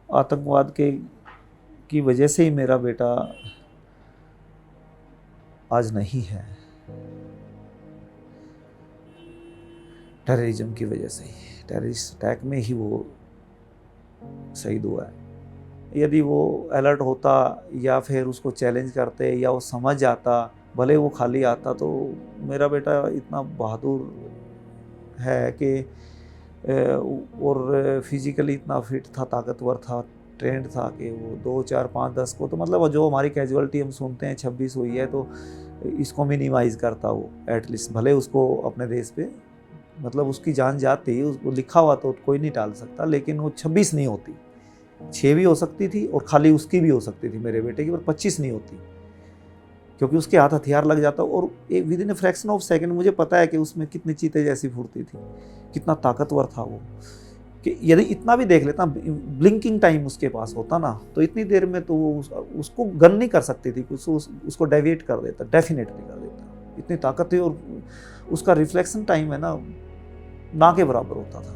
आतंकवाद के की वजह से ही मेरा बेटा आज नहीं है, टेररिज्म की वजह से ही, टेररिस्ट अटैक में ही वो शहीद हुआ है। यदि वो अलर्ट होता या फिर उसको चैलेंज करते या वो समझ आता, भले वो खाली आता, तो मेरा बेटा इतना बहादुर है कि और फिज़िकली इतना फिट था, ताकतवर था, ट्रेंड था कि वो 2, 4, 5, 10 को तो मतलब जो हमारी कैजुअलिटी हम सुनते हैं 26 हुई है, तो इसको मिनिमाइज़ करता वो एटलीस्ट। भले उसको अपने देश पे मतलब उसकी जान जाती, उसको लिखा हुआ तो कोई नहीं टाल सकता, लेकिन वो 26 नहीं होती, 6 भी हो सकती थी और खाली उसकी भी हो सकती थी मेरे बेटे की, पर 25 नहीं होती, क्योंकि उसके हाथ हथियार लग जाता। और एक with in a fraction of second मुझे पता है कि उसमें कितनी चीतें जैसी फुर्ती थी, कितना ताकतवर था वो, कि यदि इतना भी देख लेता, ब्लिंकिंग टाइम उसके पास होता ना, तो इतनी देर में तो वो उसको गन नहीं कर सकती थी, उसको डेविएट कर देता, डेफिनेटली कर देता, इतनी ताकत थी। और उसका रिफ्लेक्शन टाइम है ना के बराबर होता था,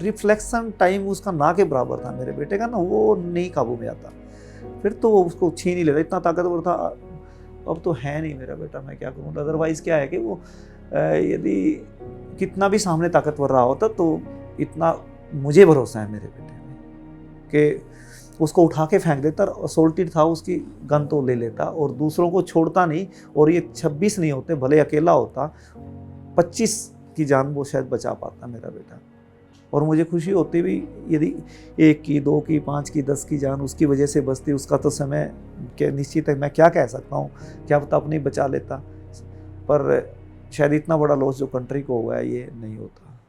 रिफ्लेक्शन टाइम उसका ना के बराबर था मेरे बेटे का ना, वो नहीं काबू में आता, फिर तो वो उसको छीन ही लेता, इतना ताकतवर था। अब तो है नहीं मेरा बेटा, मैं क्या करूँ। अदरवाइज़ क्या है कि वो यदि कितना भी सामने ताकतवर रहा होता, तो इतना मुझे भरोसा है मेरे बेटे में कि उसको उठा के फेंक देता, असोल्टेड था, उसकी गन तो ले लेता और दूसरों को छोड़ता नहीं। और ये 26 नहीं होते, भले अकेला होता, 25 की जान वो शायद बचा पाता मेरा बेटा। और मुझे खुशी होती भी यदि 1 की, 2 की, 5 की, 10 की जान उसकी वजह से बचती, उसका तो समय के निश्चित है, मैं क्या कह सकता हूँ, क्या पता अपनी बचा लेता, पर शायद इतना बड़ा लॉस जो कंट्री को हुआ है ये नहीं होता।